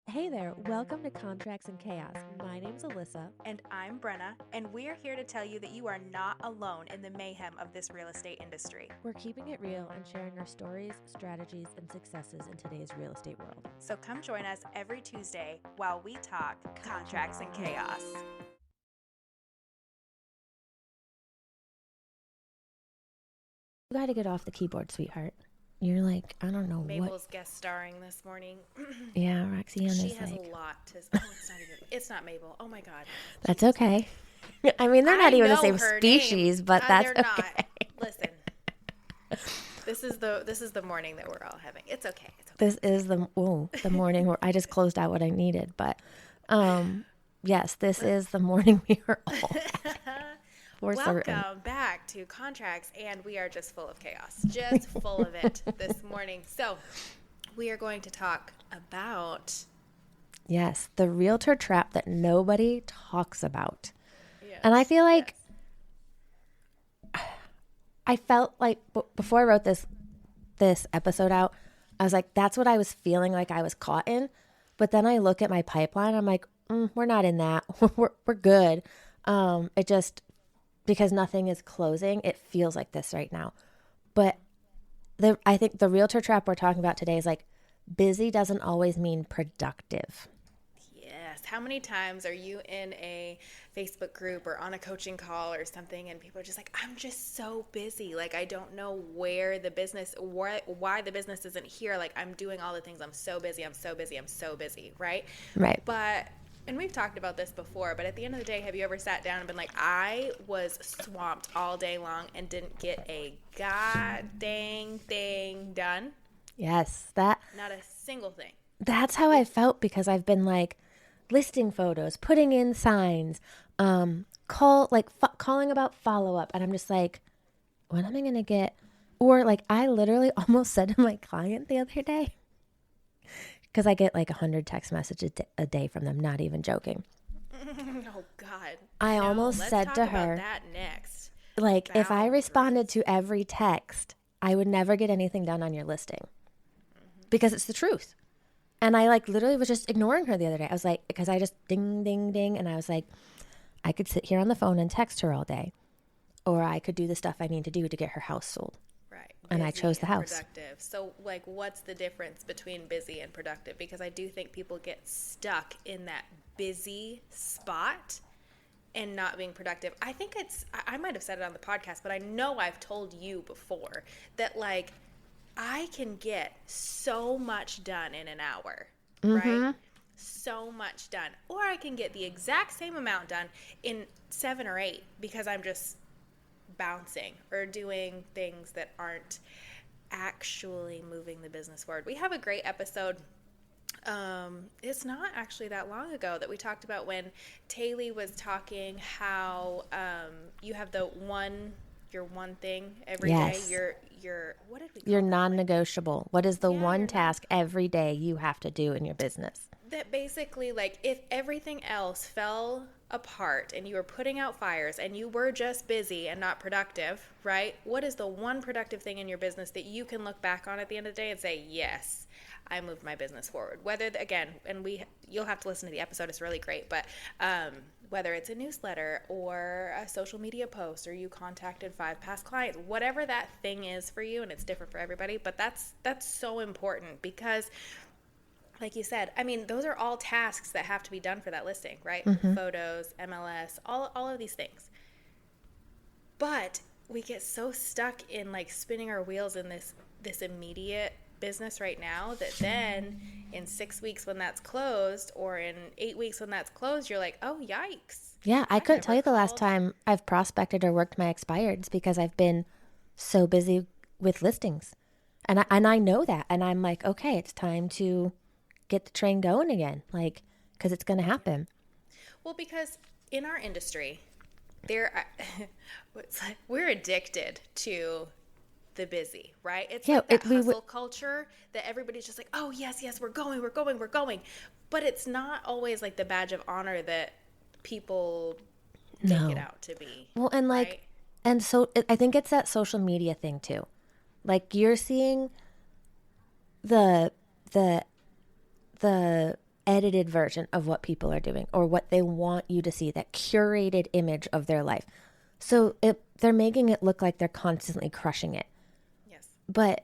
Hey there, welcome to Contracts and Chaos. My name's Alyssa. And I'm Brenna, and we're here to tell you that you are not alone in the mayhem of this real estate industry. We're keeping it real and sharing our stories, strategies, and successes in today's real estate world. So come join us every Tuesday while we talk contracts and chaos. You gotta get off the keyboard, sweetheart. You're like, I don't know Mabel's guest starring this morning. Yeah, Roxanne She is has like... a lot to... Oh, it's not Mabel. Oh, my God. That's okay. I mean, they're not even the same her species, name. but that's They're okay. not. Listen. This is the morning that we're all having. It's okay. This is the morning where I just closed out what I needed. But yes, this is the morning we are all having. Welcome back to Contracts, and we are just full of chaos, just full of it this morning. So we are going to talk about... Yes, the realtor trap that nobody talks about. Yes, and I feel like I felt like before I wrote this episode out, I was like, that's what I was feeling like I was caught in. But then I look at my pipeline, I'm like, we're not in that. we're good. It just... because nothing is closing, it feels like this right now. But I think the realtor trap we're talking about today is like, busy doesn't always mean productive. Yes. How many times are you in a Facebook group or on a coaching call or something, and people are just like, I'm just so busy. Like, I don't know why the business isn't here. Like, I'm doing all the things. I'm so busy. Right? Right. And we've talked about this before, but at the end of the day, have you ever sat down and been like, I was swamped all day long and didn't get a god dang thing done? Yes, not a single thing. That's how I felt, because I've been like listing photos, putting in signs, calling about follow-up. And I'm just like, when am I going to get, or like, I literally almost said to my client the other day, because I get like 100 text messages a day from them, not even joking. Oh, God. I almost said to her, about that next. Like, if I responded to every text, I would never get anything done on your listing. Because it's the truth. And I like literally was just ignoring her the other day. I was like, because I just ding, ding, ding. And I was like, I could sit here on the phone and text her all day. Or I could do the stuff I need to do to get her house sold. Right. And I chose the house. Productive. So, like, what's the difference between busy and productive? Because I do think people get stuck in that busy spot and not being productive. I think I might have said it on the podcast, but I know I've told you before that, like, I can get so much done in an hour, right? So much done. Or I can get the exact same amount done in 7 or 8 because I'm just bouncing or doing things that aren't actually moving the business forward. We have a great episode. It's not actually that long ago that we talked about when Taylor was talking how you have your one thing every day. Your what did we call your that? Non-negotiable. What is the one task every day you have to do in your business? That basically, like, if everything else fell apart and you were putting out fires and you were just busy and not productive, right? What is the one productive thing in your business that you can look back on at the end of the day and say, yes, I moved my business forward? Whether, again, and you'll have to listen to the episode, it's really great, but whether it's a newsletter or a social media post or you contacted 5 past clients, whatever that thing is for you, and it's different for everybody, but that's so important because, like you said, I mean, those are all tasks that have to be done for that listing, right? Photos, MLS, all of these things. But we get so stuck in like spinning our wheels in this immediate business right now that then in 6 weeks when that's closed or in 8 weeks when that's closed, you're like, oh, yikes. Yeah, I couldn't tell you the last time I've prospected or worked my expireds because I've been so busy with listings. And I know that. And I'm like, okay, it's time to get the train going again, like, because it's going to happen. Well, because in our industry, we're addicted to the busy, right? It's like that hustle culture that everybody's just like, oh, yes, we're going. But it's not always like the badge of honor that people make it out to be. Well, and like, right? And so I think it's that social media thing too. Like, you're seeing the edited version of what people are doing or what they want you to see, that curated image of their life. So they're making it look like they're constantly crushing it. Yes. But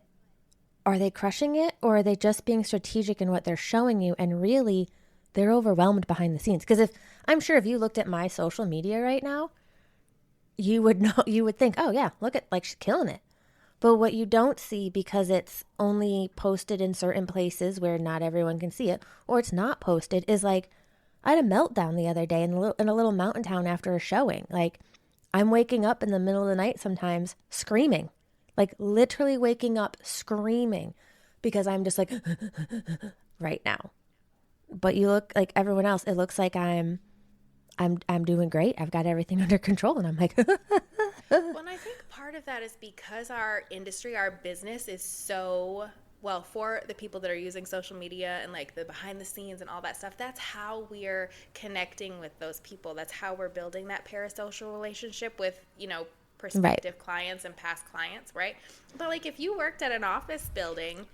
are they crushing it, or are they just being strategic in what they're showing you, and really they're overwhelmed behind the scenes? Because I'm sure if you looked at my social media right now, you would think, oh yeah, look at, like, she's killing it. But what you don't see, because it's only posted in certain places where not everyone can see it, or it's not posted, is like, I had a meltdown the other day in a little mountain town after a showing. Like, I'm waking up in the middle of the night sometimes screaming, like literally waking up screaming because I'm just like right now. But you look like everyone else. It looks like I'm doing great. I've got everything under control, and I'm like, Well, and I think part of that is because our industry, our business is so, well, for the people that are using social media and like the behind the scenes and all that stuff, that's how we're connecting with those people. That's how we're building that parasocial relationship with, prospective clients and past clients, right? But like if you worked at an office building,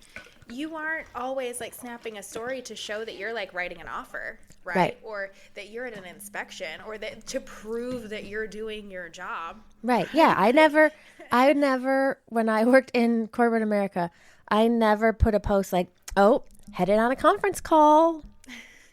you aren't always like snapping a story to show that you're like writing an offer, right? Or that you're at an inspection, or that to prove that you're doing your job. Right. Yeah. I never, when I worked in corporate America, I never put a post like, oh, headed on a conference call.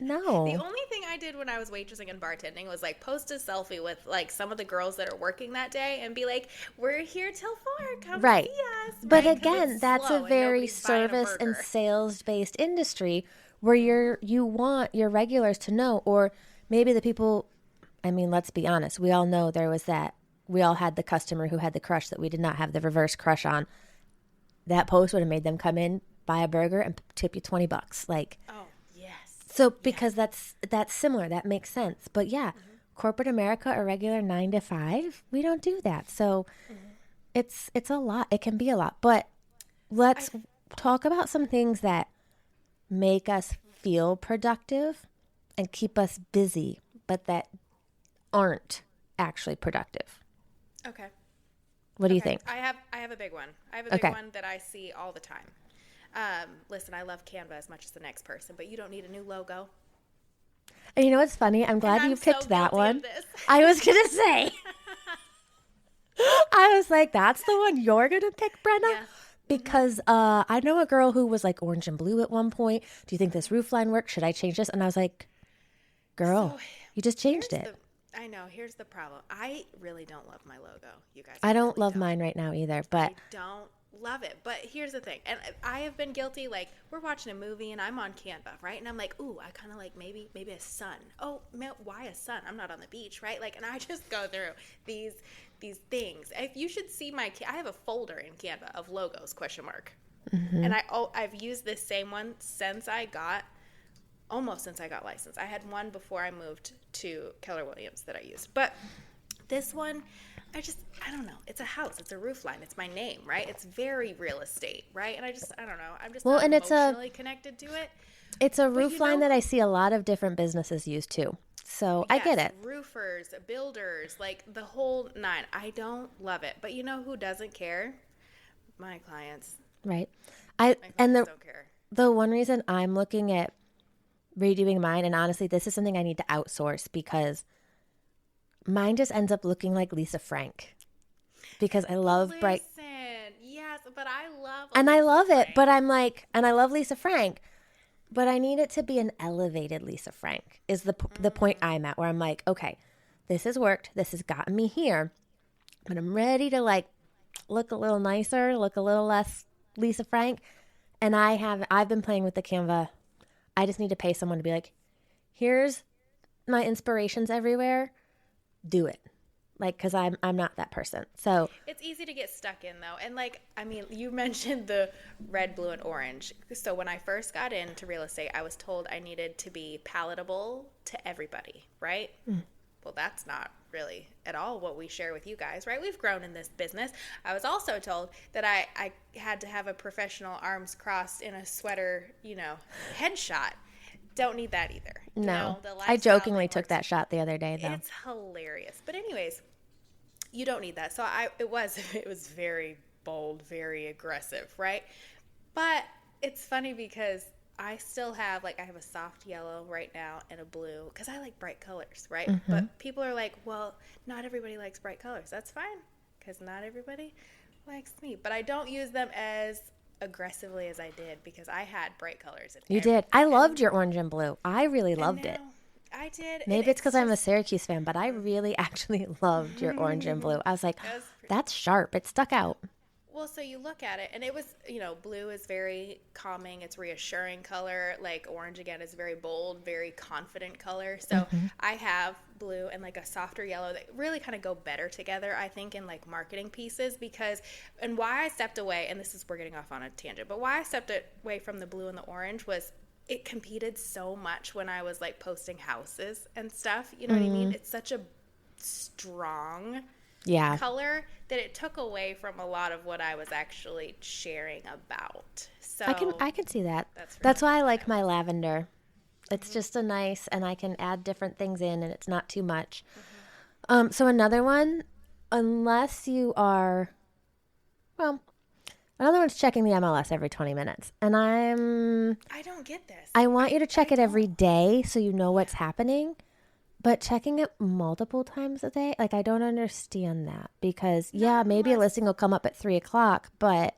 No. The only thing I did when I was waitressing and bartending was like post a selfie with like some of the girls that are working that day and be like, we're here till 4, come see us. But right? again, that's a very service and sales based industry where you want your regulars to know, or maybe the people, I mean, let's be honest, we all know we all had the customer who had the crush that we did not have the reverse crush on. That post would have made them come in, buy a burger, and tip you $20. Like, oh, yes. So because that's similar, that makes sense. But yeah, corporate America, a regular 9 to 5, we don't do that. So it's a lot. It can be a lot. But let's talk about some things that make us feel productive and keep us busy, but that aren't actually productive. Okay. What do you think? I have a big one. I have a big one that I see all the time. Listen, I love Canva as much as the next person, but you don't need a new logo. And you know what's funny? I'm glad you picked that one. I was going to say. I was like, that's the one you're going to pick, Brenna? Yeah. Because I know a girl who was like orange and blue at one point. Do you think this roofline works? Should I change this? And I was like, girl, you just changed it. I know. Here's the problem. I really don't love my logo, you guys. I don't love mine right now either, but I don't love it. But here's the thing. And I have been guilty. Like, we're watching a movie and I'm on Canva, right? And I'm like, ooh, I kind of like maybe a sun. Oh, man, why a sun? I'm not on the beach, right? Like, and I just go through these things. If you should see I have a folder in Canva of logos, ? And I've used this same one since I got licensed. I had one before I moved to Keller Williams that I used. But this one, I don't know. It's a house. It's a roof line. It's my name, right? It's very real estate, right? And I don't know. I'm just not emotionally connected to it. It's a roof line that I see a lot of different businesses use too. So I get it. Roofers, builders, like the whole 9. I don't love it. But you know who doesn't care? My clients. Right. My clients don't care. The one reason I'm looking at redoing mine, and honestly, this is something I need to outsource because mine just ends up looking like Lisa Frank. Because I love bright. Yes, but I love. And I love it, but I'm like, and I love Lisa Frank, but I need it to be an elevated Lisa Frank. Is the point I'm at, where I'm like, okay, this has worked, this has gotten me here, but I'm ready to like look a little nicer, look a little less Lisa Frank, and I've been playing with the Canva. I just need to pay someone to be like, here's my inspirations everywhere. Do it. Like, because I'm not that person. So it's easy to get stuck in, though. And like, I mean, you mentioned the red, blue, and orange. So when I first got into real estate, I was told I needed to be palatable to everybody, right? Well, that's not really at all what we share with you guys, right? We've grown in this business. I was also told that I had to have a professional arms crossed in a sweater, headshot. Don't need that either. No. I jokingly took that shot the other day, though. It's hilarious. But anyways, you don't need that. So it was very bold, very aggressive, right? But it's funny because I still have, like, I have a soft yellow right now and a blue because I like bright colors, right? Mm-hmm. But people are like, well, not everybody likes bright colors. That's fine because not everybody likes me. But I don't use them as aggressively as I did because I had bright colors in You everything. did. I loved your orange and blue. I really And loved it. now I did. And Maybe it's because I'm a just, Syracuse fan, but I really actually loved your orange and blue. I was like, it was pretty. that's sharp. It stuck out. Well, so you look at it, and it was, blue is very calming. It's reassuring color. Like orange, again, is very bold, very confident color. So I have blue and like a softer yellow that really kind of go better together, I think, in like marketing pieces and why I stepped away, and we're getting off on a tangent, but why I stepped away from the blue and the orange was it competed so much when I was like posting houses and stuff. You know what I mean? It's such a strong color that it took away from a lot of what I was actually sharing about. So I can see that. That's That's why I like my lavender. It's just a nice, and I can add different things in, and it's not too much. So another one, unless you are, well, another one's checking the MLS every 20 minutes. And I don't get this. I want you to check it every day so you know what's happening. But checking it multiple times a day, like I don't understand that because maybe a listing will come up at 3:00, but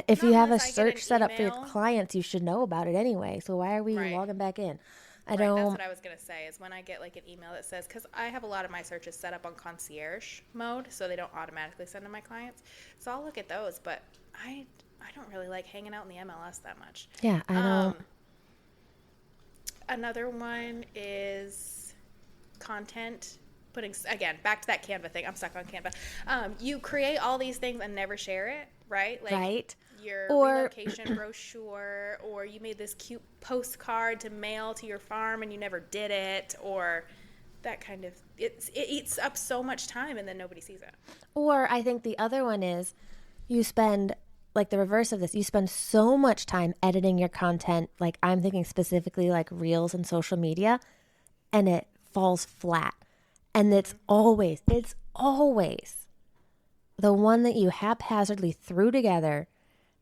if you have a search set up for your clients, you should know about it anyway. So why are we logging back in? That's what I was going to say is when I get like an email that says, because I have a lot of my searches set up on concierge mode, so they don't automatically send to my clients. So I'll look at those, but I don't really like hanging out in the MLS that much. Yeah, I don't. Another one is content. Again, back to that Canva thing. I'm stuck on Canva. You create all these things and never share it, right? Like your relocation brochure, or you made this cute postcard to mail to your farm and you never did it, or that kind of, it eats up so much time and then nobody sees it. Or I think the other one is you spend, like the reverse of this, you spend so much time editing your content, like I'm thinking specifically like reels and social media, and it falls flat. And it's always the one that you haphazardly threw together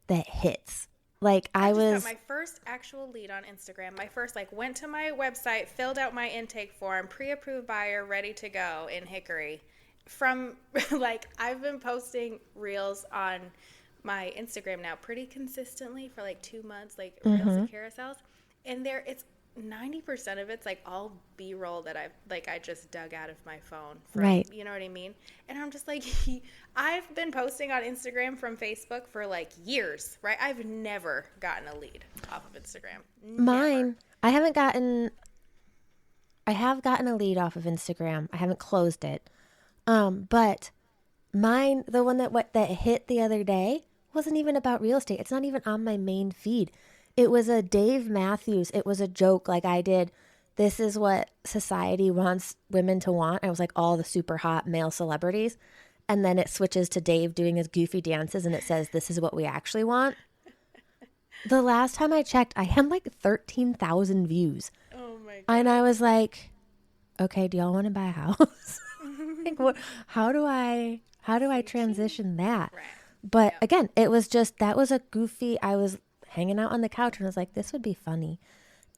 that hits. Like I was got my first actual lead on Instagram. My first, went to my website, filled out my intake form, pre-approved buyer, ready to go in Hickory. From I've been posting reels on my Instagram now pretty consistently for 2 months, reels and carousels, and it's 90% of it's all B-roll that I just dug out of my phone from, right. You know what I mean? And I'm just I've been posting on Instagram from Facebook for years, right? I've never gotten a lead off of Instagram. Never. Mine, I have gotten a lead off of Instagram. I haven't closed it. But mine, the one that hit the other day, wasn't even about real estate. It's not even on my main feed. It was a Dave Matthews. It was a joke I did. This is what society wants women to want. I was all the super hot male celebrities. And then it switches to Dave doing his goofy dances and it says, this is what we actually want. The last time I checked, I had 13,000 views. Oh my God. And I was like, okay, do y'all want to buy a house? How do I transition that? Right. But again, it was just, that was a goofy, I was hanging out on the couch and I was like, this would be funny.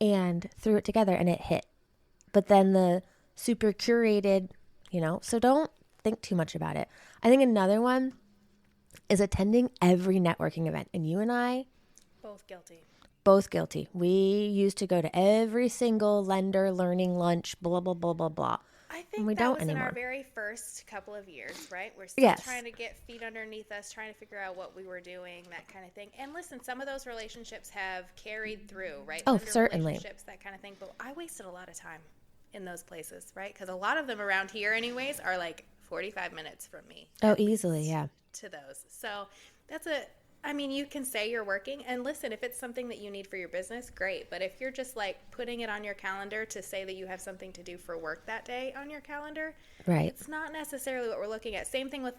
And threw it together and it hit. But then the super curated, so don't think too much about it. I think another one is attending every networking event. And you and I, both guilty. We used to go to every single lender learning lunch, blah, blah, blah, blah, blah. I think we that don't was anymore. in our very first couple of years, right? We're still trying to get feet underneath us, trying to figure out what we were doing, that kind of thing. And listen, some of those relationships have carried through, right? Oh, Lender certainly. Relationships, that kind of thing. But I wasted a lot of time in those places, right? Because a lot of them around here anyways are 45 minutes from me. Oh, easily, yeah. To those. So you can say you're working, and listen, if it's something that you need for your business, great. But if you're just putting it on your calendar to say that you have something to do for work that day on your calendar, right? It's not necessarily what we're looking at. Same thing with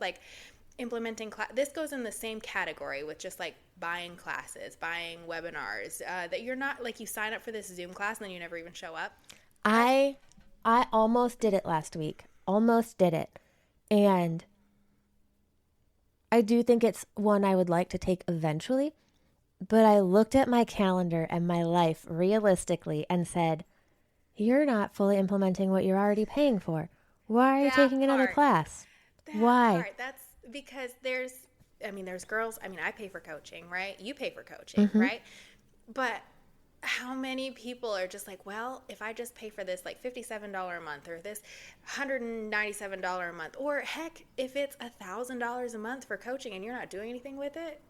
implementing this goes in the same category with just buying classes, buying webinars, that you're not you sign up for this Zoom class and then you never even show up. I almost did it last week. Almost did it. And I do think it's one I would like to take eventually. But I looked at my calendar and my life realistically and said, you're not fully implementing what you're already paying for. Why are you That taking another part. class? That Why? part. That's because there's girls. I mean, I pay for coaching, right? You pay for coaching, Mm-hmm. right? But how many people are just like, well, if I just pay for this like $57 a month or this $197 a month, or heck, if it's $1,000 a month for coaching and you're not doing anything with it,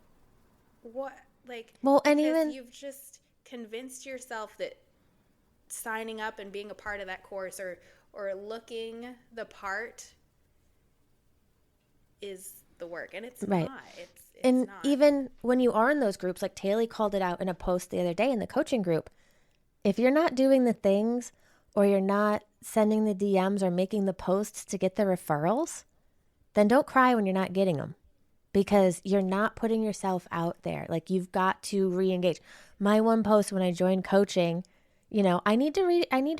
what? Like, Well, and because even, you've just convinced yourself that signing up and being a part of that course or looking the part is the work, and it's right. not. It's And not. even when you are in those groups, like Taylor called it out in a post the other day in the coaching group, if you're not doing the things or you're not sending the DMs or making the posts to get the referrals, then don't cry when you're not getting them because you're not putting yourself out there. Like you've got to re-engage. My one post when I joined coaching, I need to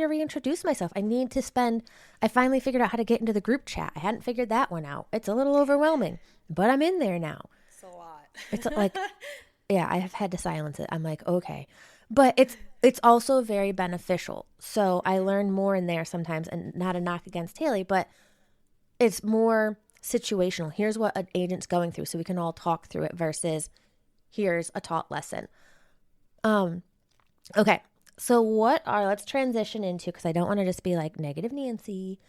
reintroduce myself. I finally figured out how to get into the group chat. I hadn't figured that one out. It's a little overwhelming, but I'm in there now. It's a lot. It's like, yeah, I have had to silence it. I'm like, okay. But it's also very beneficial. So I learn more in there sometimes, and not a knock against Haley, but it's more situational. Here's what an agent's going through so we can all talk through it versus here's a taught lesson. Okay. So let's transition into, because I don't want to just be like negative Nancy.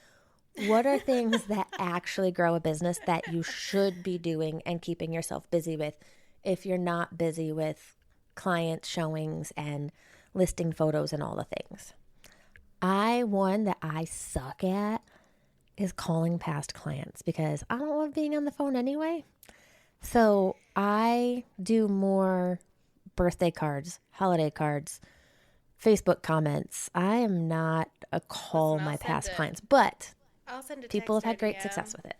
What are things that actually grow a business that you should be doing and keeping yourself busy with if you're not busy with client showings and listing photos and all the things? One that I suck at is calling past clients because I don't love being on the phone anyway. So I do more birthday cards, holiday cards, Facebook comments. I am not a call Listen, my past clients, but I'll send a people have text or had great DM. success with it.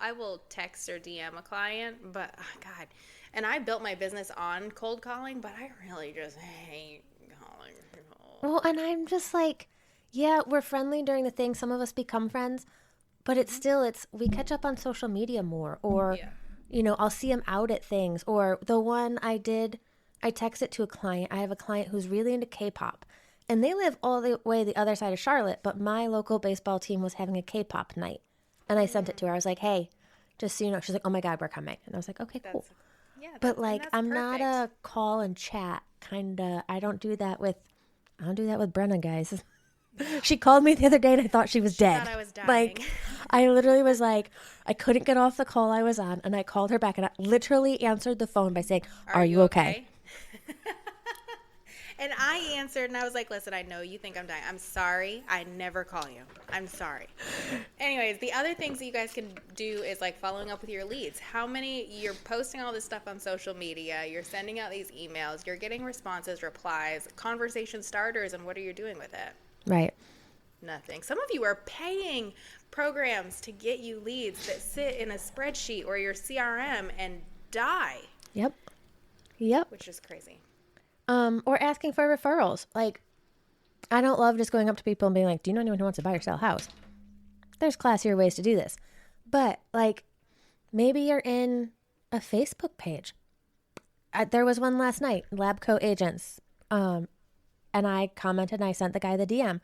I will text or DM a client, but oh God, and I built my business on cold calling, but I really just hate calling people. Well, and I'm just like, yeah, we're friendly during the thing. Some of us become friends, but we catch up on social media more, or, Yeah. I'll see them out at things. Or the one I texted to a client. I have a client who's really into K-pop, and they live all the way the other side of Charlotte, but my local baseball team was having a K-pop night. And I sent it to her. I was like, hey, just so you know. She's like, oh my God, we're coming. And I was like, okay, cool. That's yeah, But that's and like, that's I'm not perfect. a call and chat kind of, I don't do that with Brenna, guys. She called me the other day and I thought she was She thought dead. I was dying. Like, I literally was like, I couldn't get off the call I was on, and I called her back and I literally answered the phone by saying, are you okay? And I answered and I was like, listen, I know you think I'm dying. I'm sorry. I never call you. I'm sorry. Anyways, the other things that you guys can do is like following up with your leads. You're posting all this stuff on social media, you're sending out these emails, you're getting responses, replies, conversation starters, and what are you doing with it? Right. Nothing. Some of you are paying programs to get you leads that sit in a spreadsheet or your CRM and die, Yep. Yep. which is crazy. Or asking for referrals. Like, I don't love just going up to people and being like, do you know anyone who wants to buy or sell a house? There's classier ways to do this. But like, maybe you're in a Facebook page. There was one last night, Labco Agents. And I commented and I sent the guy the DM.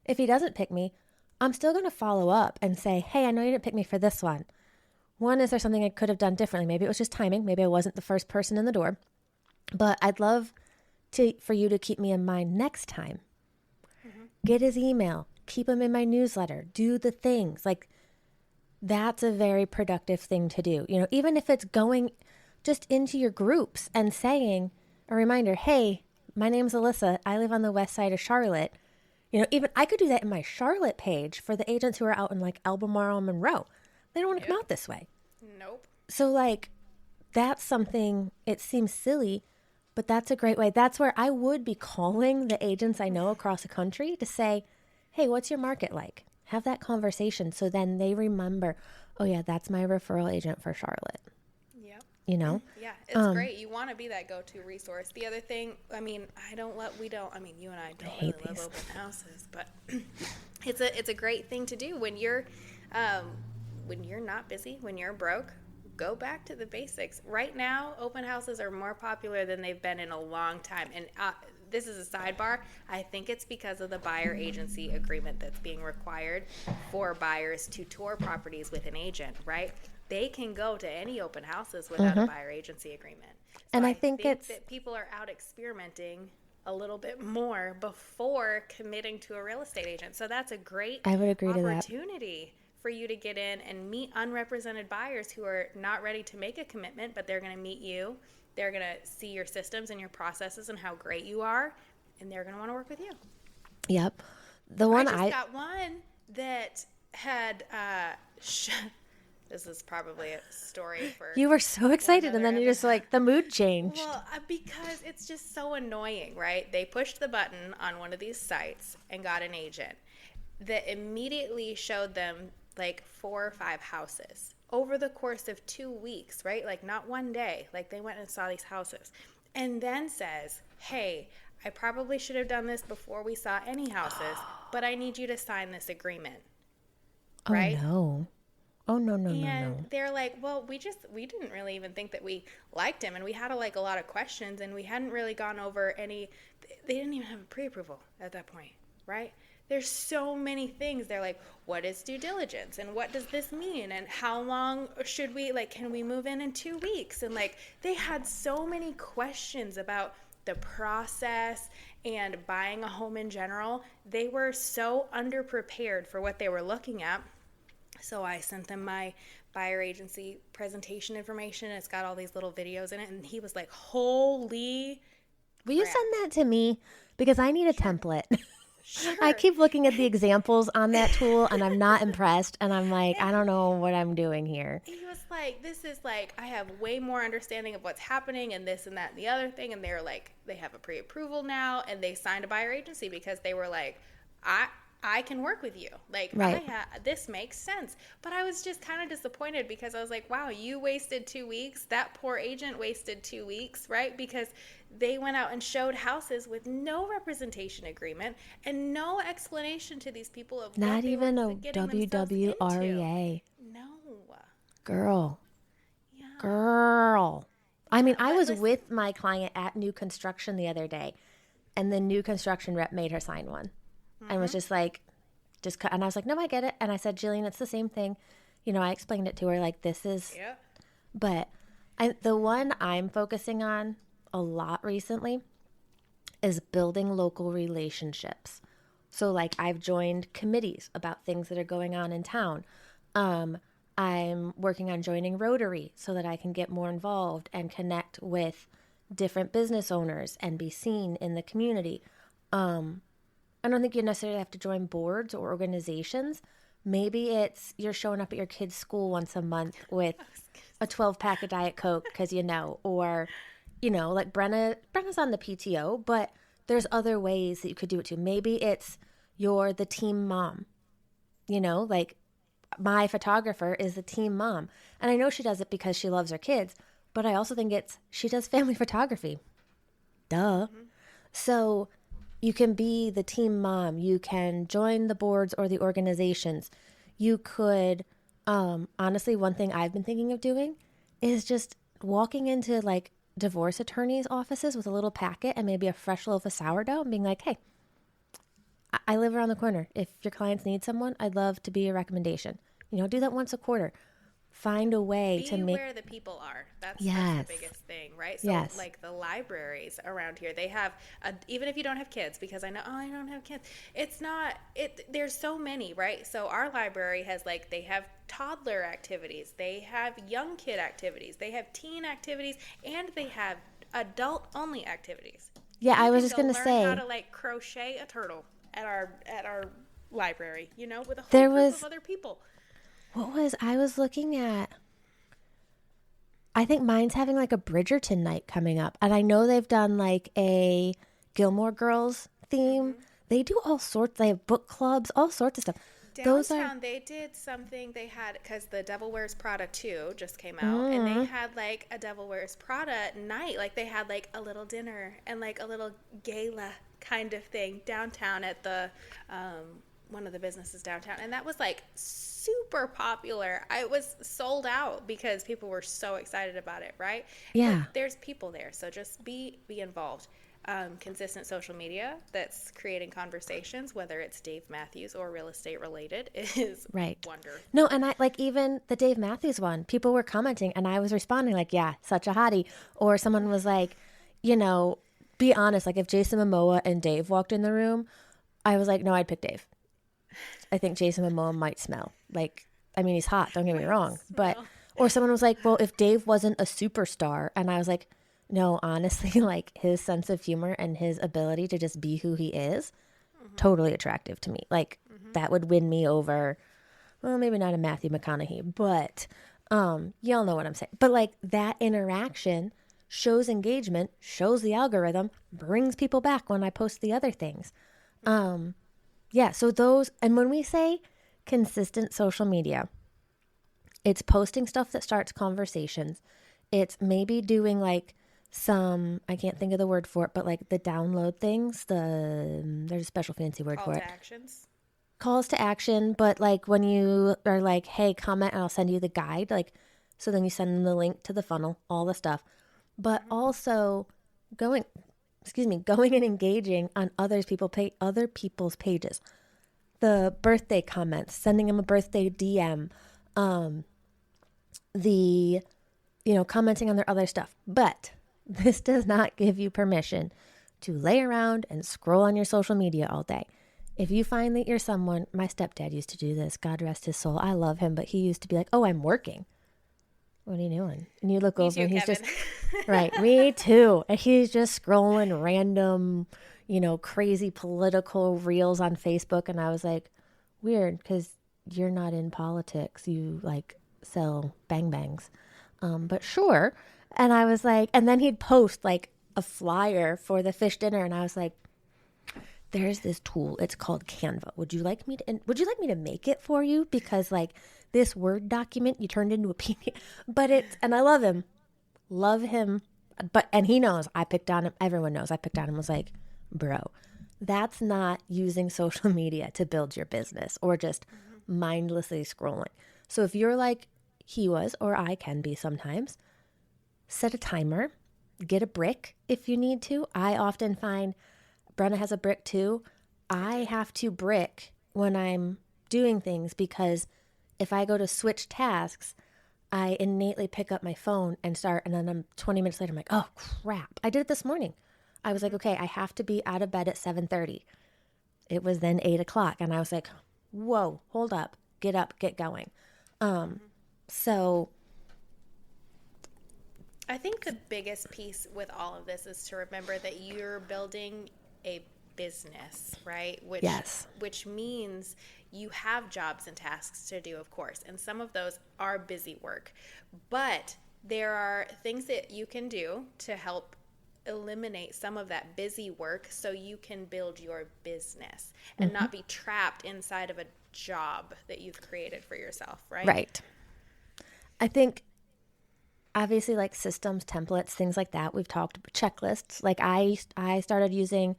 If he doesn't pick me, I'm still going to follow up and say, hey, I know you didn't pick me for this one. One, is there something I could have done differently? Maybe it was just timing. Maybe I wasn't the first person in the door. But I'd love for you to keep me in mind next time. Mm-hmm. Get his email. Keep him in my newsletter. Do the things. Like, that's a very productive thing to do. Even if it's going just into your groups and saying a reminder, hey, my name's Alyssa. I live on the west side of Charlotte. Even I could do that in my Charlotte page for the agents who are out in like Albemarle and Monroe. They don't want to come out this way. Nope. So like, that's something, it seems silly, but that's a great way. That's where I would be calling the agents I know across the country to say, hey, what's your market like? Have that conversation so then they remember, oh yeah, that's my referral agent for Charlotte. Yep. Yeah, it's great. You want to be that go-to resource. The other thing, I mean, you and I don't really love open houses, but it's a great thing to do when you're not busy, when you're broke. go back to the basics. Right now, open houses are more popular than they've been in a long time. And this is a sidebar. I think it's because of the buyer agency agreement that's being required for buyers to tour properties with an agent, right? They can go to any open houses without a buyer agency agreement. So And I I think it's that people are out experimenting a little bit more before committing to a real estate agent. So that's a great I would agree to that. opportunity for you to get in and meet unrepresented buyers who are not ready to make a commitment, but they're going to meet you. They're going to see your systems and your processes and how great you are, and they're going to want to work with you. Yep. The one I just got one that had this is probably a story for you were so excited, and then you're just like, the mood changed. Well, because it's just so annoying, right? They pushed the button on one of these sites and got an agent that immediately showed them like 4 or 5 houses over the course of 2 weeks, right? Like not one day. Like they went and saw these houses and then says, hey, I probably should have done this before we saw any houses, but I need you to sign this agreement. Right? Oh, no. And they're like, well, we didn't really even think that we liked him. And we had a lot of questions, and we hadn't really gone over they didn't even have a pre-approval at that point, right? There's so many things. They're like, what is due diligence? And what does this mean? And how long should we, can we move in 2 weeks? And they had so many questions about the process and buying a home in general. They were so underprepared for what they were looking at. So I sent them my buyer agency presentation information. It's got all these little videos in it. And he was like, holy Will you send that to me? Because I need a template. Sure. I keep looking at the examples on that tool, and I'm not impressed. And I'm like, I don't know what I'm doing here. He was like, this is I have way more understanding of what's happening and this and that and the other thing. And they're like, they have a pre-approval now. And they signed a buyer agency because they were like, I can work with you. Right. This makes sense. But I was just kind of disappointed because I was like, wow, you wasted 2 weeks. That poor agent wasted 2 weeks, right? Because they went out and showed houses with no representation agreement and no explanation to these people of Not what they even were a getting themselves into. WWREA. No. Girl. Yeah. Girl. I mean, I was listen- with my client at new construction the other day, and the new construction rep made her sign one. And was just like, and I was like, no, I get it. And I said, Jillian, it's the same thing. I explained it to her, this is, Yeah. but the one I'm focusing on a lot recently is building local relationships. So I've joined committees about things that are going on in town. I'm working on joining Rotary so that I can get more involved and connect with different business owners and be seen in the community. I don't think you necessarily have to join boards or organizations. Maybe it's you're showing up at your kid's school once a month with a 12-pack of Diet Coke because or, Brenna's on the PTO, but there's other ways that you could do it too. Maybe it's you're the team mom. My photographer is the team mom. And I know she does it because she loves her kids, but I also think she does family photography. Duh. Mm-hmm. So you can be the team mom. You can join the boards or the organizations. You could, honestly, one thing I've been thinking of doing is just walking into divorce attorneys' offices with a little packet and maybe a fresh loaf of sourdough and being like, hey, I live around the corner. If your clients need someone, I'd love to be a recommendation. Do that once a quarter. Find a way to make where the people are. That's the biggest thing, right? So yes. The libraries around here, they have even if you don't have kids, because I know I don't have kids. There's so many, right? So our library has they have toddler activities, they have young kid activities, they have teen activities, and they have adult only activities. Yeah, I was just gonna say how to crochet a turtle at our library, with a whole group of other people. I was looking at, I think mine's having a Bridgerton night coming up. And I know they've done a Gilmore Girls theme. Mm-hmm. They do all sorts. They have book clubs, all sorts of stuff. Downtown, they did something. They had, because the Devil Wears Prada 2 just came out, and they had a Devil Wears Prada night. They had a little dinner and a little gala kind of thing downtown at the one of the businesses downtown, and that was super popular. I was sold out because people were so excited about it, right? But Yeah. there's people there, so just be involved. Consistent social media that's creating conversations, whether it's Dave Matthews or real estate related, is Right. wonderful. No, and I like even the Dave Matthews one, people were commenting and I was responding like, yeah, such a hottie. Or someone was like, you know, be honest, like if Jason Momoa and Dave walked in the room, I was like, no, I'd pick Dave. I think Jason Momoa might smell. Like, I mean, he's hot, don't get me wrong. But, Smell. or someone was like, well, if Dave wasn't a superstar, and I was like, no, honestly, like his sense of humor and his ability to just be who he is, totally attractive to me. Like, that would win me over, well, maybe not a Matthew McConaughey, but y'all know what I'm saying. But like that interaction shows engagement, shows the algorithm, brings people back when I post the other things. Yeah, so those, and when we say consistent social media, it's posting stuff that starts conversations. It's maybe doing like some, I can't think of the word for it, but like the download things, there's a special fancy word Call for to it. actions. Calls to action, but like when you are like, hey, comment and I'll send you the guide, like, so then you send them the link to the funnel, all the stuff. But also going, going and engaging on other people's pages. The birthday comments, sending them a birthday DM, the, commenting on their other stuff. But this does not give you permission to lay around and scroll on your social media all day. If you find that you're someone, my stepdad used to do this, God rest his soul. I love him, but he used to be like, oh, I'm working. What are you doing? And you look Me over too, and he's Kevin. just, right, me too. And he's just scrolling random, crazy political reels on Facebook. And I was like, weird, because you're not in politics. You like sell bang bangs. But sure. And I was like, and then he'd post like a flyer for the fish dinner. And I was like, there's this tool. It's called Canva. Would you like me to make it for you? Because like this Word document you turned into a PDF. But and I love him. And he knows I picked on him. Everyone knows I picked on him. I was like, bro, that's not using social media to build your business or just mindlessly scrolling. So if you're like he was, or I can be sometimes, set a timer, get a brick if you need to. I often find Brenna has a brick too. I have to brick when I'm doing things because if I go to switch tasks, I innately pick up my phone and start, and then I'm 20 minutes later, I'm like, oh crap. I did it this morning. I was like, okay, I have to be out of bed at 7:30. It was then 8 o'clock. And I was like, whoa, hold up, get going. So I think the biggest piece with all of this is to remember that you're building a business, right? yes, Which means you have jobs and tasks to do, of course, and some of those are busy work. But there are things that you can do to help eliminate some of that busy work so you can build your business and not be trapped inside of a job that you've created for yourself, right? right. I think obviously like systems, templates, things like that. We've talked checklists. Like I started using,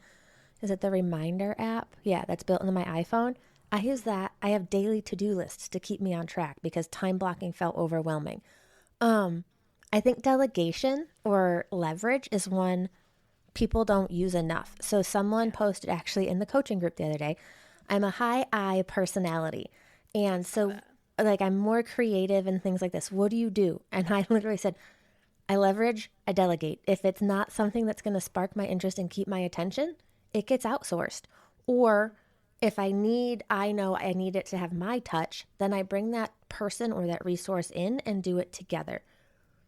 is it the Reminder app? Yeah, that's built into my iPhone. I use that. I have daily to-do lists to keep me on track because time blocking felt overwhelming. I think delegation or leverage is one people don't use enough. So someone posted actually in the coaching group the other day, I'm a high I personality. And so like I'm more creative and things like this. What do you do? And I literally said, I leverage, I delegate. If it's not something that's going to spark my interest and keep my attention, it gets outsourced. Or if I know I need it to have my touch, then I bring that person or that resource in and do it together.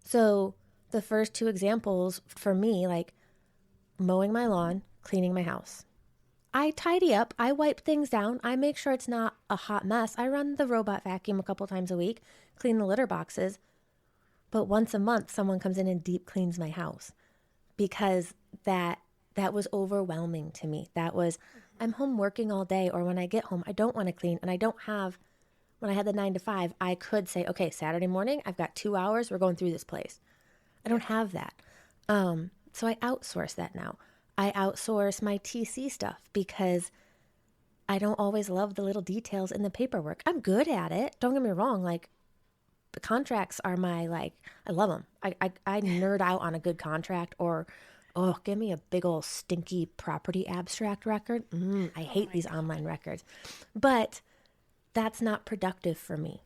So the first two examples for me, like mowing my lawn, cleaning my house. I tidy up, I wipe things down, I make sure it's not a hot mess. I run the robot vacuum a couple times a week, clean the litter boxes. But once a month, someone comes in and deep cleans my house because that was overwhelming to me. That was, I'm home working all day, or when I get home, I don't want to clean. And I don't have, when I had the 9 to 5, I could say, okay, Saturday morning, I've got 2 hours, we're going through this place. I don't have that. So I outsource that now. I outsource my TC stuff because I don't always love the little details in the paperwork. I'm good at it. Don't get me wrong. Like, the contracts are my, like, I love them. I nerd out on a good contract, or, oh, give me a big old stinky property abstract record. I Oh hate my these God. online records. But that's not productive for me.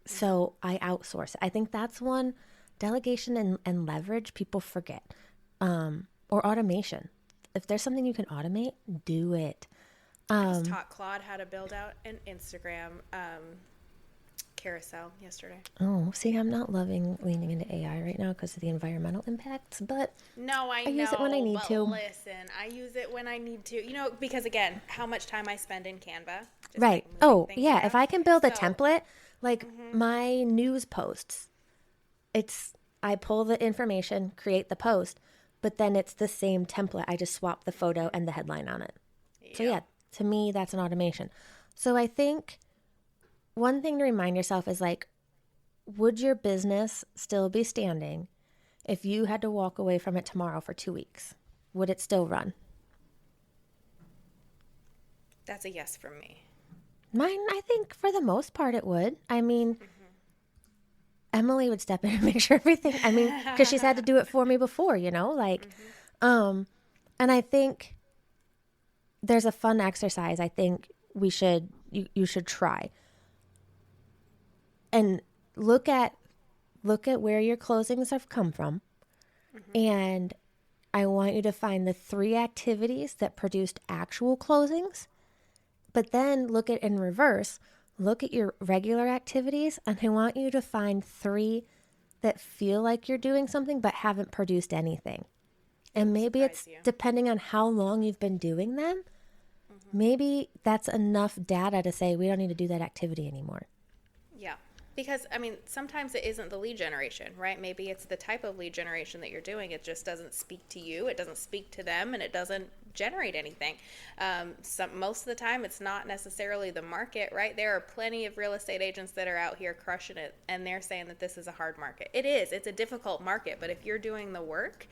So I outsource it. I think that's one delegation and leverage people forget. Or automation. If there's something you can automate, do it. I just taught Claude how to build out an Instagram carousel yesterday. Oh, see, I'm not loving leaning into AI right now because of the environmental impacts, but No, I I use it when I know, need but to. listen, I use it when I need to. Because again, how much time I spend in Canva, just Right. like moving Oh, things yeah. If around. I can build a So, template, like my news posts, it's, I pull the information, create the post, but then it's the same template. I just swap the photo and the headline on it. So, yep. yeah, to me, that's an automation. So, I think one thing to remind yourself is like, would your business still be standing if you had to walk away from it tomorrow for 2 weeks? Would it still run? That's a yes from me. Mine, I think for the most part it would. I mean, Emily would step in and make sure everything, I mean, because she's had to do it for me before, like, um, and I think there's a fun exercise I think you should try and look at where your closings have come from. And I want you to find the 3 activities that produced actual closings, but then look at in reverse, look at your regular activities, and I want you to find 3 that feel like you're doing something but haven't produced anything. And maybe Surprise it's you. depending on how long you've been doing them, maybe that's enough data to say we don't need to do that activity anymore. Yeah. Because, I mean, sometimes it isn't the lead generation, right? Maybe it's the type of lead generation that you're doing. It just doesn't speak to you. It doesn't speak to them, and it doesn't generate anything. Most of the time, it's not necessarily the market, right? There are plenty of real estate agents that are out here crushing it, and they're saying that this is a hard market. It is. It's a difficult market, but if you're doing the work,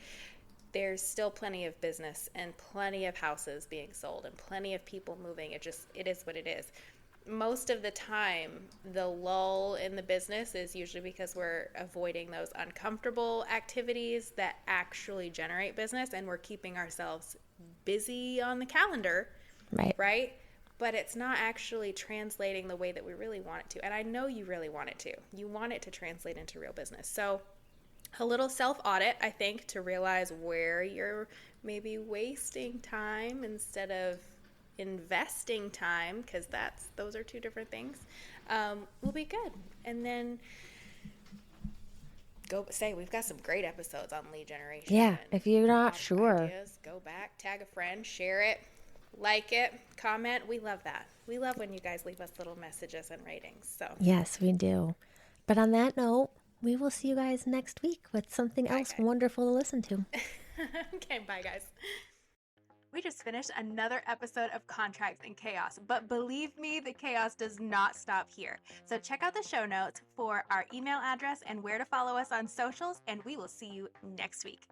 there's still plenty of business and plenty of houses being sold and plenty of people moving. It is what it is. Most of the time, the lull in the business is usually because we're avoiding those uncomfortable activities that actually generate business, and we're keeping ourselves busy on the calendar, Right. right? But it's not actually translating the way that we really want it to. And I know you really want it to. You want it to translate into real business. So a little self-audit, I think, to realize where you're maybe wasting time instead of investing time, because those are 2 different things, will be good. And then we've got some great episodes on lead generation. Yeah, And if you're not product sure. ideas, go back, tag a friend, share it, like it, comment. We love that. We love when you guys leave us little messages and ratings. So Yes, we do. But on that note, we will see you guys next week with something bye, else guys. wonderful to listen to. Okay, bye, guys. We just finished another episode of Contracts and Chaos, but believe me, the chaos does not stop here. So check out the show notes for our email address and where to follow us on socials, and we will see you next week.